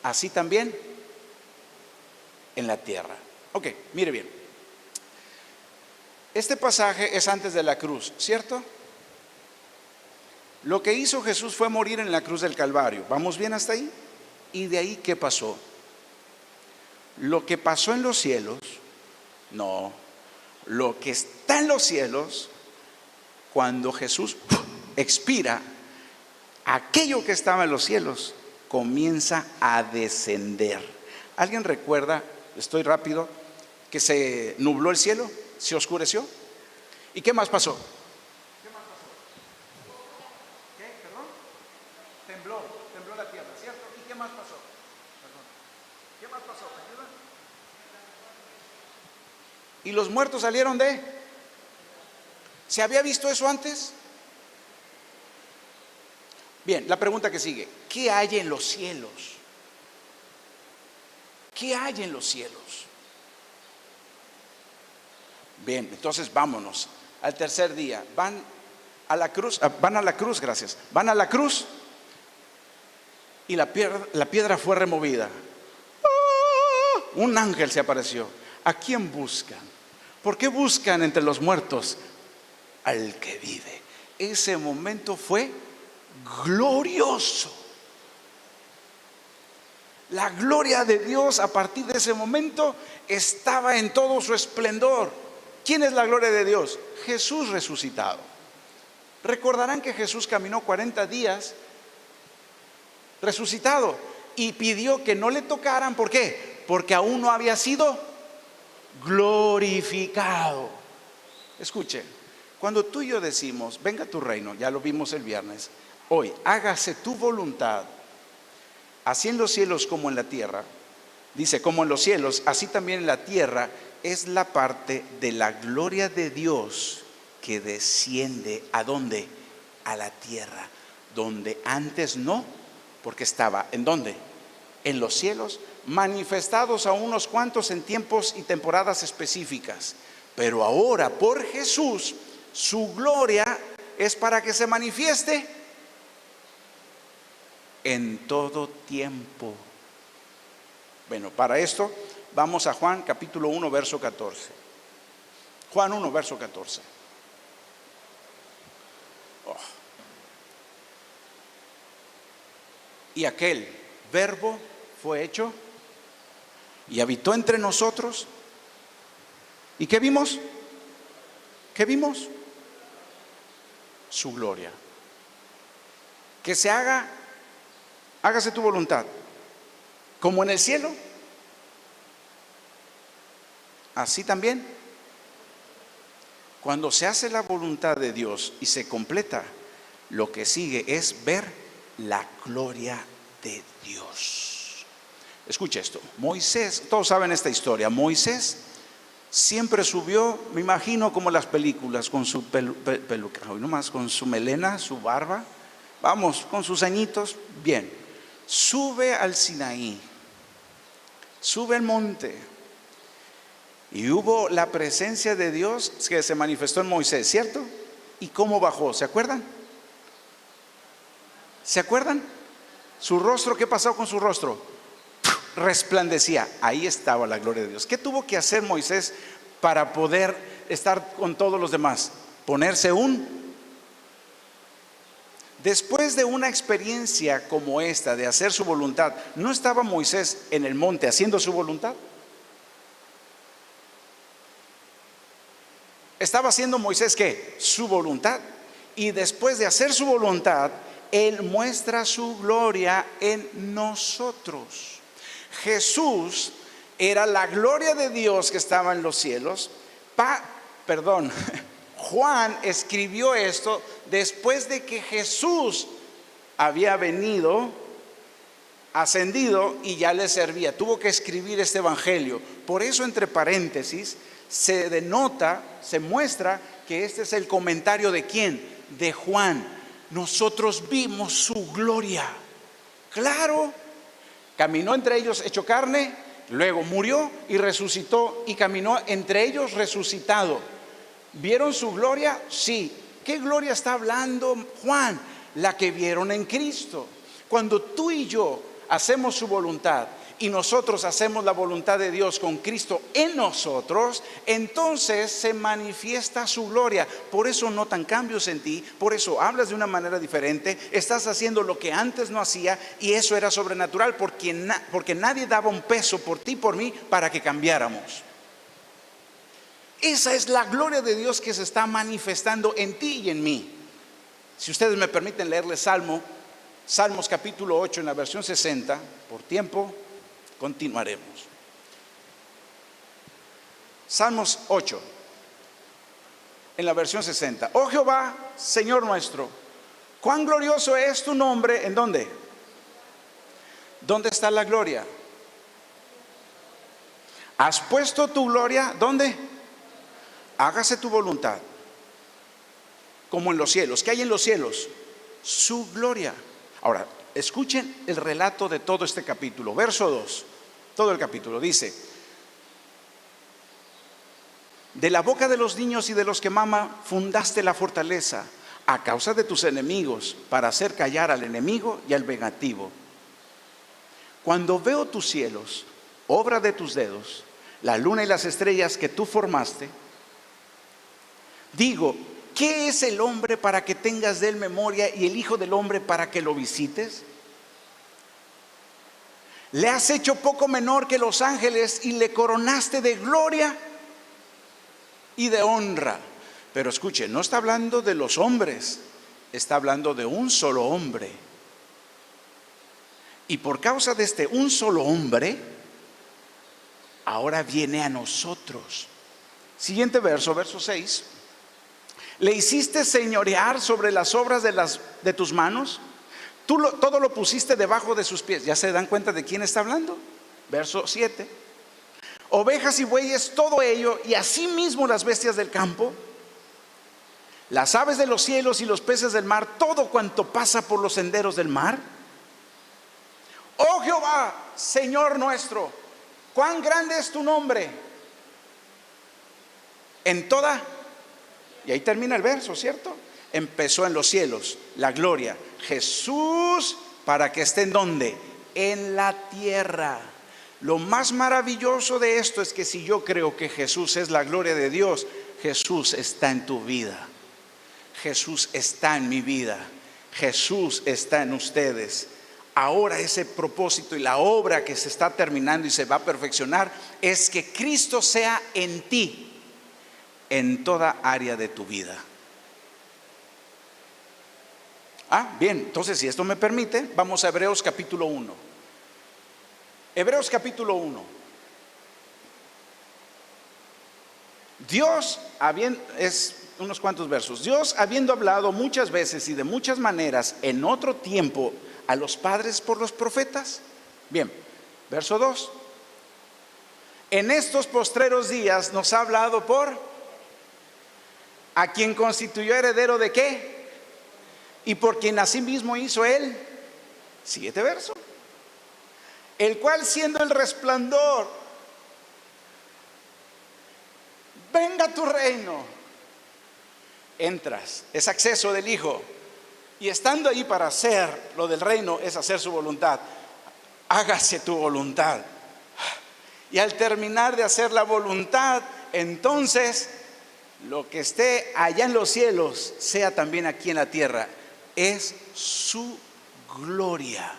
así también en la tierra. Ok, mire bien. Este pasaje es antes de la cruz, ¿cierto? Lo que hizo Jesús fue morir en la cruz del Calvario. ¿Vamos bien hasta ahí? ¿Y de ahí qué pasó? Lo que pasó en los cielos, no. Lo que está en los cielos, cuando Jesús expira, aquello que estaba en los cielos comienza a descender. ¿Alguien recuerda, estoy rápido, que se nubló el cielo? ¿Se oscureció? ¿Y qué más pasó? ¿Qué más pasó? ¿Qué? ¿Perdón? Tembló la tierra, ¿cierto? ¿Y qué más pasó? Perdón. ¿Qué más pasó? ¿Me ayudan? ¿Y los muertos salieron de? ¿Se había visto eso antes? Bien, la pregunta que sigue: ¿qué hay en los cielos? ¿Qué hay en los cielos? Bien, entonces vámonos al tercer día. Van a la cruz, gracias. Van a la cruz y la piedra fue removida. Un ángel se apareció. ¿A quién buscan? ¿Por qué buscan entre los muertos al que vive? Ese momento fue glorioso. La gloria de Dios a partir de ese momento estaba en todo su esplendor. ¿Quién es la gloria de Dios? Jesús resucitado. Recordarán que Jesús caminó 40 días resucitado y pidió que no le tocaran. ¿Por qué? Porque aún no había sido glorificado. Escuchen, cuando tú y yo decimos: venga tu reino, ya lo vimos el viernes, hoy hágase tu voluntad, así en los cielos como en la tierra. Dice: como en los cielos, así también en la tierra. Es la parte de la gloria de Dios que desciende ¿a dónde? A la tierra, donde antes no, porque estaba ¿en dónde? En los cielos, manifestados a unos cuantos en tiempos y temporadas específicas. Pero ahora por Jesús, su gloria es para que se manifieste en todo tiempo. Bueno, para esto vamos a Juan capítulo 1, verso 14. Juan 1, verso 14. Oh. Y aquel verbo fue hecho y habitó entre nosotros. ¿Y qué vimos? ¿Qué vimos? Su gloria. Que se hágase tu voluntad, como en el cielo, así también. Cuando se hace la voluntad de Dios y se completa, lo que sigue es ver la gloria de Dios. Escucha esto. Moisés, todos saben esta historia. Moisés siempre subió, me imagino como las películas, con su peluca, nomás con su melena, su barba, vamos, con sus añitos, bien. Sube al Sinaí, sube al monte, y hubo la presencia de Dios que se manifestó en Moisés, ¿cierto? ¿Y cómo bajó? ¿Se acuerdan? ¿Se acuerdan? Su rostro, ¿qué pasó con su rostro? Resplandecía. Ahí estaba la gloria de Dios. ¿Qué tuvo que hacer Moisés para poder estar con todos los demás? Ponerse Después de una experiencia como esta de hacer su voluntad, ¿no estaba Moisés en el monte haciendo su voluntad? Estaba haciendo Moisés ¿qué? Su voluntad. Y después de hacer su voluntad, él muestra su gloria en nosotros. Jesús era la gloria de Dios que estaba en los cielos. Juan escribió esto después de que Jesús había venido, ascendido y ya le servía. Tuvo que escribir este evangelio. Por eso, entre paréntesis, se denota, se muestra que este es el comentario de ¿quién? De Juan. Nosotros vimos su gloria. Claro, caminó entre ellos hecho carne, luego murió y resucitó y caminó entre ellos resucitado. ¿Vieron su gloria? Sí. ¿Qué gloria está hablando Juan? La que vieron en Cristo. Cuando tú y yo hacemos su voluntad y nosotros hacemos la voluntad de Dios con Cristo en nosotros, entonces se manifiesta su gloria. Por eso notan cambios en ti, por eso hablas de una manera diferente, estás haciendo lo que antes no hacía, y eso era sobrenatural porque nadie daba un peso por ti y por mí para que cambiáramos. Esa es la gloria de Dios que se está manifestando en ti y en mí. Si ustedes me permiten leerles Salmos capítulo 8 en la versión 60, por tiempo continuaremos. Salmos 8 en la versión 60. Oh Jehová, Señor nuestro, cuán glorioso es tu nombre. ¿En dónde? ¿Dónde está la gloria? ¿Has puesto tu gloria? ¿Dónde? Hágase tu voluntad, como en los cielos. ¿Qué hay en los cielos? Su gloria. Ahora, escuchen el relato de todo este capítulo. Verso 2, todo el capítulo dice: de la boca de los niños y de los que maman fundaste la fortaleza a causa de tus enemigos, para hacer callar al enemigo y al vengativo. Cuando veo tus cielos, obra de tus dedos, la luna y las estrellas que tú formaste, digo, ¿qué es el hombre para que tengas de él memoria, y el hijo del hombre para que lo visites? Le has hecho poco menor que los ángeles y le coronaste de gloria y de honra. Pero escuche, no está hablando de los hombres, está hablando de un solo hombre. Y por causa de este un solo hombre, ahora viene a nosotros. Siguiente verso, verso 6. Le hiciste señorear sobre las obras de tus manos. Todo lo pusiste debajo de sus pies. ¿Ya se dan cuenta de quién está hablando? Verso 7. Ovejas y bueyes, todo ello, y asimismo las bestias del campo, las aves de los cielos y los peces del mar, todo cuanto pasa por los senderos del mar? Oh Jehová, Señor nuestro, cuán grande es tu nombre en toda. Y ahí termina el verso, ¿cierto? Empezó en los cielos, la gloria. Jesús, para que esté en ¿dónde? En la tierra. Lo más maravilloso de esto es que si yo creo que Jesús es la gloria de Dios, Jesús está en tu vida. Jesús está en mi vida. Jesús está en ustedes. Ahora ese propósito y la obra que se está terminando y se va a perfeccionar es que Cristo sea en ti, en toda área de tu vida. Bien, entonces si esto me permite, vamos a Hebreos capítulo 1. Hebreos capítulo 1. Dios, es unos cuantos versos. Dios, habiendo hablado muchas veces y de muchas maneras en otro tiempo a los padres por los profetas. Bien, verso 2. En estos postreros días nos ha hablado por a quien constituyó heredero de ¿qué? Y por quien asimismo hizo él. Siguiente verso. El cual siendo el resplandor, venga tu reino. Entras, es acceso del Hijo. Y estando ahí para hacer lo del reino es hacer su voluntad. Hágase tu voluntad. Y al terminar de hacer la voluntad, entonces lo que esté allá en los cielos sea también aquí en la tierra. Es su gloria.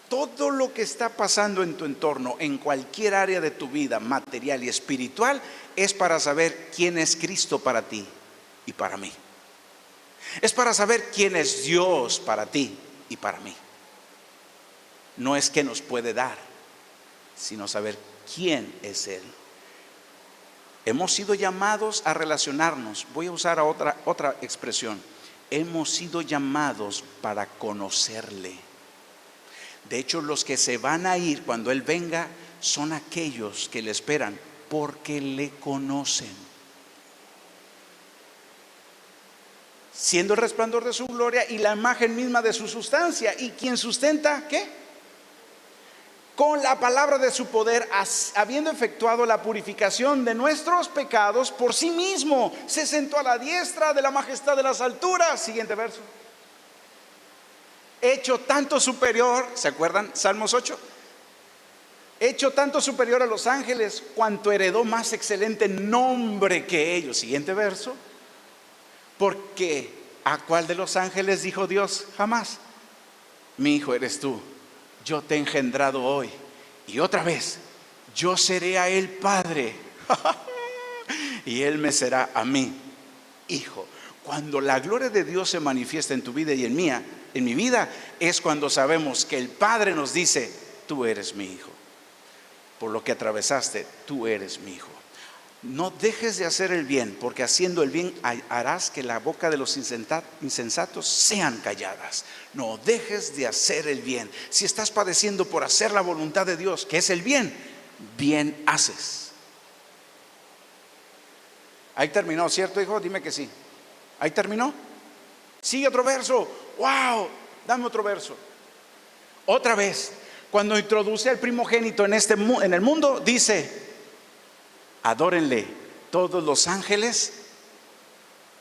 Todo lo que está pasando en tu entorno, en cualquier área de tu vida, material y espiritual, es para saber quién es Cristo para ti y para mí. Es para saber quién es Dios para ti y para mí. No es qué nos puede dar, sino saber quién es Él. Hemos sido llamados a relacionarnos. Voy a usar otra expresión. Hemos sido llamados para conocerle. De hecho, los que se van a ir cuando Él venga son aquellos que le esperan porque le conocen. Siendo el resplandor de su gloria y la imagen misma de su sustancia. ¿Y quien sustenta qué? Con la palabra de su poder, habiendo efectuado la purificación de nuestros pecados por sí mismo, se sentó a la diestra de la majestad de las alturas. Siguiente verso. Hecho tanto superior, ¿se acuerdan? Salmos 8. Hecho tanto superior a los ángeles, cuanto heredó más excelente nombre que ellos. Siguiente verso. Porque ¿a cuál de los ángeles dijo Dios jamás? Mi hijo eres tú, yo te he engendrado hoy. Y otra vez, yo seré a él padre y él me será a mí hijo. Cuando la gloria de Dios se manifiesta en tu vida y en mi vida, es cuando sabemos que el Padre nos dice: tú eres mi hijo. Por lo que atravesaste, tú eres mi hijo. No dejes de hacer el bien, porque haciendo el bien harás que la boca de los insensatos sean calladas. No dejes de hacer el bien. Si estás padeciendo por hacer la voluntad de Dios, que es el bien, bien haces. Ahí terminó, ¿cierto, hijo? Dime que sí. Ahí terminó. Sigue otro verso. ¡Wow! Dame otro verso. Otra vez, cuando introduce al primogénito en el mundo, dice: adórenle todos los ángeles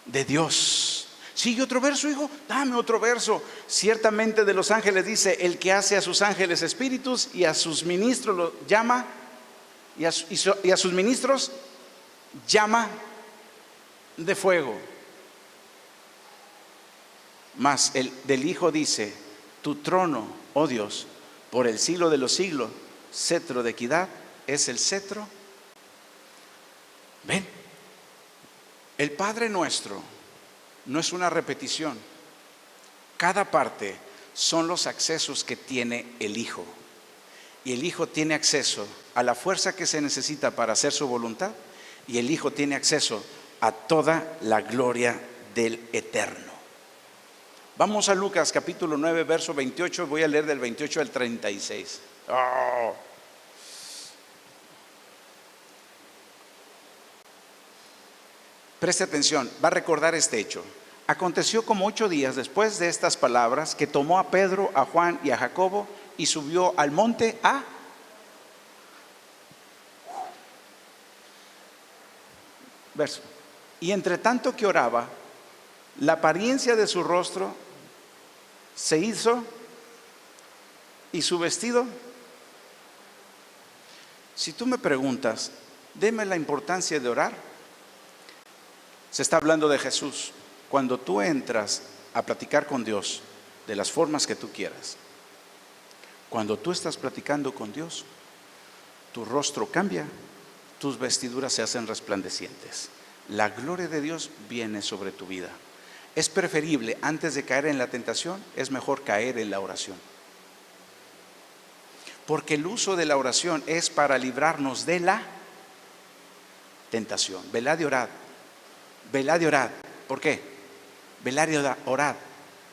de Dios. Sigue otro verso, hijo. Dame otro verso. Ciertamente de los ángeles dice: el que hace a sus ángeles espíritus y a sus ministros los llama, y a sus ministros llama de fuego. Mas el del Hijo dice: tu trono, oh Dios, por el siglo de los siglos, cetro de equidad es el cetro. Ven, el Padre nuestro no es una repetición. Cada parte son los accesos que tiene el Hijo. Y el Hijo tiene acceso a la fuerza que se necesita para hacer su voluntad. Y el Hijo tiene acceso a toda la gloria del Eterno. Vamos a Lucas capítulo 9, verso 28. Voy a leer del 28 al 36. Preste atención, va a recordar este hecho. Aconteció como 8 días después de estas palabras que tomó a Pedro, a Juan y a Jacobo y subió al monte a... Verso. Y entre tanto que oraba, la apariencia de su rostro se hizo y su vestido. Si tú me preguntas, deme la importancia de orar, se está hablando de Jesús. Cuando tú entras a platicar con Dios de las formas que tú quieras, cuando tú estás platicando con Dios, tu rostro cambia, tus vestiduras se hacen resplandecientes. La gloria de Dios viene sobre tu vida. Es preferible, antes de caer en la tentación, es mejor caer en la oración. Porque el uso de la oración es para librarnos de la tentación. Velad y orad. Velad y orad. ¿Por qué? Velad y orad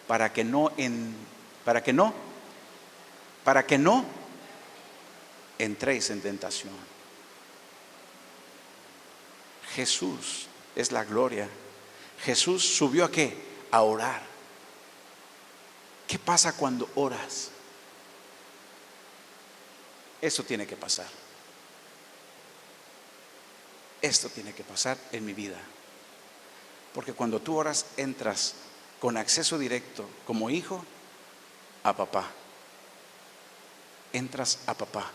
para que no entréis en tentación. Jesús es la gloria. Jesús subió ¿a qué? A orar. ¿Qué pasa cuando oras? Eso tiene que pasar. Esto tiene que pasar en mi vida. Porque cuando tú oras, entras con acceso directo como hijo a papá. Entras a papá,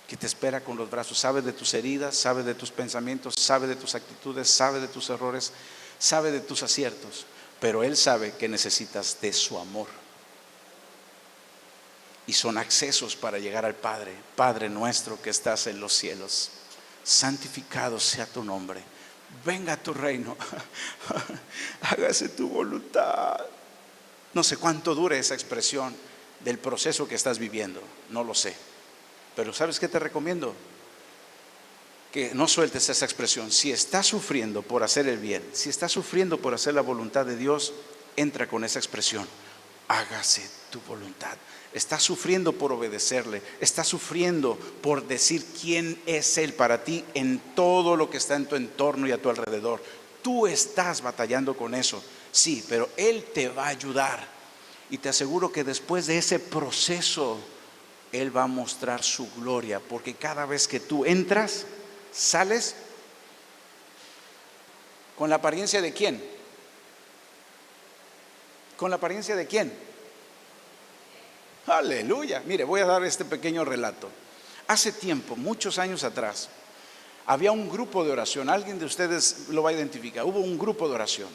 que te espera con los brazos. Sabe de tus heridas, sabe de tus pensamientos, sabe de tus actitudes, sabe de tus errores, sabe de tus aciertos. Pero Él sabe que necesitas de su amor. Y son accesos para llegar al Padre. Padre nuestro que estás en los cielos, santificado sea tu nombre. Venga a tu reino. Hágase tu voluntad. No sé cuánto dure esa expresión del proceso que estás viviendo. No lo sé. Pero ¿sabes qué te recomiendo? Que no sueltes esa expresión. Si estás sufriendo por hacer el bien, si estás sufriendo por hacer la voluntad de Dios, entra con esa expresión. Hágase tu voluntad. Estás sufriendo por obedecerle, estás sufriendo por decir quién es Él para ti en todo lo que está en tu entorno y a tu alrededor. Tú estás batallando con eso, sí, pero Él te va a ayudar. Y te aseguro que después de ese proceso, Él va a mostrar su gloria, porque cada vez que tú entras, sales con la apariencia de ¿quién? ¿Con la apariencia de quién? Aleluya. Mire, voy a dar este pequeño relato. Hace tiempo, muchos años atrás, había un grupo de oración. Alguien de ustedes lo va a identificar. Hubo un grupo de oración.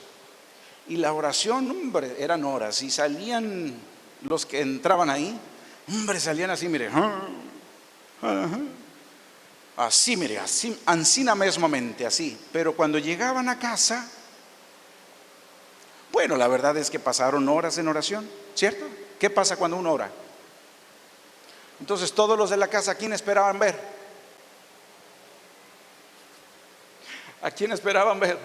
Y la oración, hombre, eran horas. Y salían los que entraban ahí, hombre, salían así, mire. Así, mire, así, ansina mesmamente, así. Pero cuando llegaban a casa, bueno, la verdad es que pasaron horas en oración, ¿cierto? ¿Qué pasa cuando uno ora? Entonces todos los de la casa, ¿a quién esperaban ver? ¿A quién esperaban ver?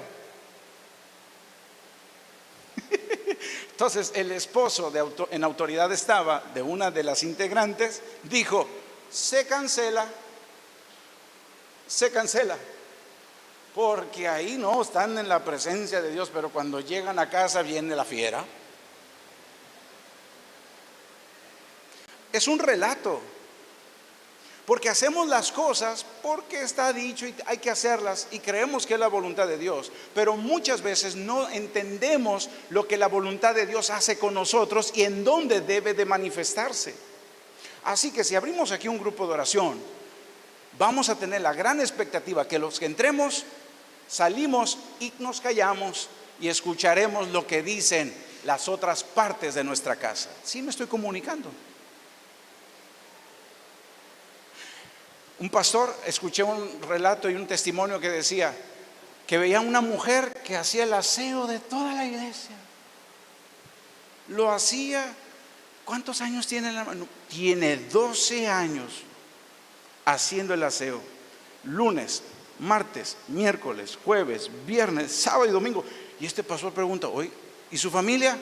Entonces el esposo en autoridad estaba de una de las integrantes, dijo, se cancela, porque ahí no están en la presencia de Dios, pero cuando llegan a casa viene la fiera. Es un relato, porque hacemos las cosas porque está dicho y hay que hacerlas y creemos que es la voluntad de Dios, pero muchas veces no entendemos lo que la voluntad de Dios hace con nosotros y en dónde debe de manifestarse. Así que si abrimos aquí un grupo de oración, vamos a tener la gran expectativa que los que entremos, salimos y nos callamos y escucharemos lo que dicen las otras partes de nuestra casa. ¿Sí me estoy comunicando? Un pastor, escuché un relato y un testimonio que decía que veía una mujer que hacía el aseo de toda la iglesia. Lo hacía, ¿cuántos años tiene la mano? Tiene 12 años haciendo el aseo. Lunes, martes, miércoles, jueves, viernes, sábado y domingo. Y este pastor pregunta, oye, ¿y su familia?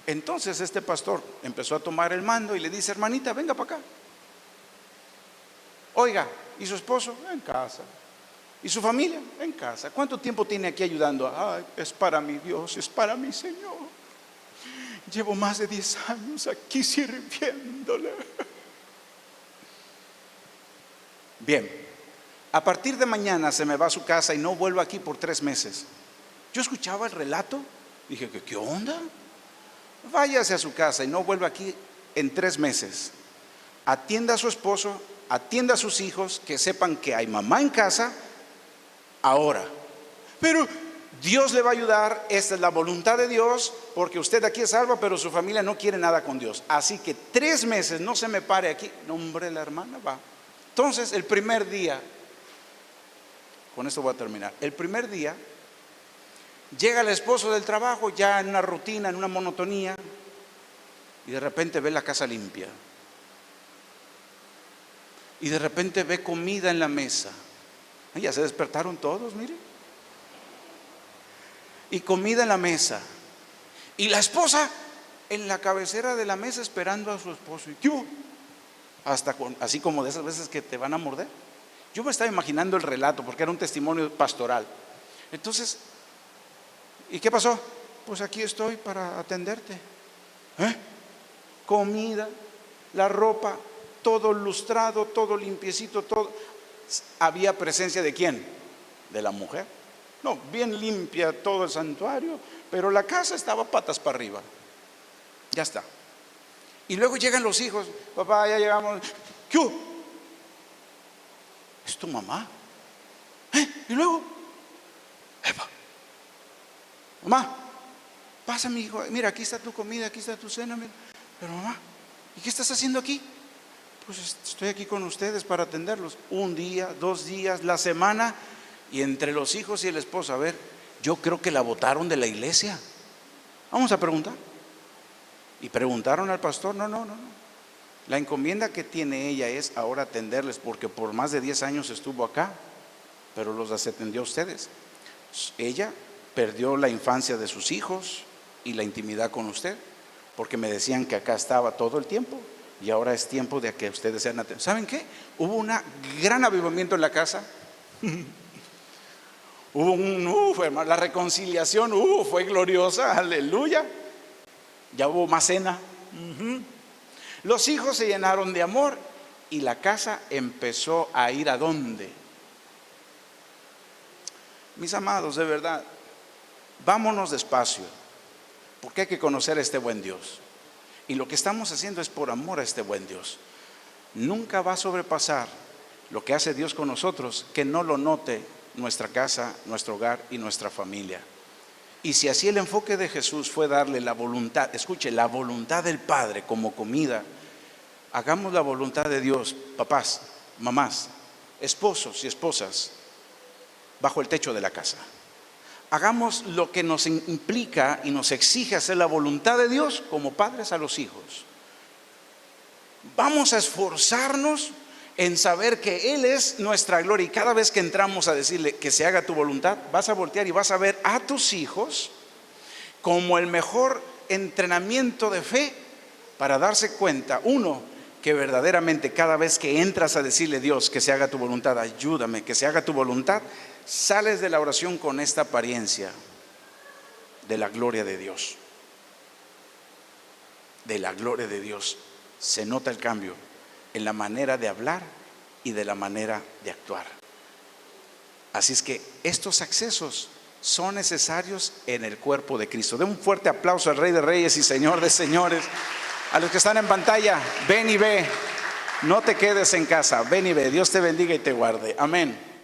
Entonces este pastor empezó a tomar el mando y le dice, hermanita, venga para acá. Oiga, ¿y su esposo? En casa. ¿Y su familia? En casa. ¿Cuánto tiempo tiene aquí ayudando? Ay, es para mi Dios, es para mi Señor. Llevo más de 10 años aquí sirviéndole. Bien, a partir de mañana se me va a su casa y no vuelvo aquí por 3 meses. Yo escuchaba el relato, dije, ¿qué onda? Váyase a su casa y no vuelva aquí en 3 meses. Atienda a su esposo, atienda a sus hijos, que sepan que hay mamá en casa ahora. Pero Dios le va a ayudar, esta es la voluntad de Dios, porque usted aquí es salva, pero su familia no quiere nada con Dios. Así que 3 meses no se me pare aquí. No, hombre, la hermana va. Entonces, el primer día, con esto voy a terminar. El primer día, llega el esposo del trabajo, ya en una rutina, en una monotonía, y de repente ve la casa limpia. Y de repente ve comida en la mesa. Ya se despertaron todos, mire. Y comida en la mesa. Y la esposa en la cabecera de la mesa esperando a su esposo. ¿Y qué hubo? Así como de esas veces que te van a morder. Yo me estaba imaginando el relato porque era un testimonio pastoral. Entonces, ¿y qué pasó? Pues aquí estoy para atenderte. Comida, la ropa, todo lustrado, todo limpiecito, todo. ¿Había presencia de quién? De la mujer. No, bien limpia todo el santuario, pero la casa estaba patas para arriba. Ya está. Y luego llegan los hijos. Papá, ya llegamos. ¿Qué hubo? ¿Es tu mamá? Y luego, Eva, mamá, pasa mi hijo, mira, aquí está tu comida, aquí está tu cena. Mira. Pero mamá, ¿y qué estás haciendo aquí? Pues estoy aquí con ustedes para atenderlos. 1 día, 2 días, la semana. Y entre los hijos y el esposo, a ver, yo creo que la botaron de la iglesia. Vamos a preguntar. Y preguntaron al pastor, no. La encomienda que tiene ella es ahora atenderles, porque por más de 10 años estuvo acá, pero los atendió a ustedes. Ella perdió la infancia de sus hijos y la intimidad con usted, porque me decían que acá estaba todo el tiempo. Y ahora es tiempo de que ustedes sean atendidos. ¿Saben qué? Hubo un gran avivamiento en la casa. Hubo hermano, la reconciliación fue gloriosa, aleluya. Ya hubo más cena. Los hijos se llenaron de amor y la casa empezó a ir ¿a dónde? Mis amados, de verdad, vámonos despacio, porque hay que conocer a este buen Dios. Y lo que estamos haciendo es por amor a este buen Dios. Nunca va a sobrepasar lo que hace Dios con nosotros, que no lo note nuestra casa, nuestro hogar y nuestra familia. Y si así el enfoque de Jesús fue darle la voluntad, escuche, la voluntad del Padre como comida, hagamos la voluntad de Dios, papás, mamás, esposos y esposas, bajo el techo de la casa. Hagamos lo que nos implica y nos exige hacer la voluntad de Dios como padres a los hijos. Vamos a esforzarnos en saber que Él es nuestra gloria, y cada vez que entramos a decirle que se haga tu voluntad, vas a voltear y vas a ver a tus hijos como el mejor entrenamiento de fe para darse cuenta, uno, que verdaderamente cada vez que entras a decirle, Dios, que se haga tu voluntad, ayúdame, que se haga tu voluntad, sales de la oración con esta apariencia de la gloria de Dios. De la gloria de Dios. Se nota el cambio en la manera de hablar y de la manera de actuar. Así es que estos accesos son necesarios en el cuerpo de Cristo. Den un fuerte aplauso al Rey de Reyes y Señor de Señores. A los que están en pantalla, ven y ve. No te quedes en casa, ven y ve. Dios te bendiga y te guarde. Amén.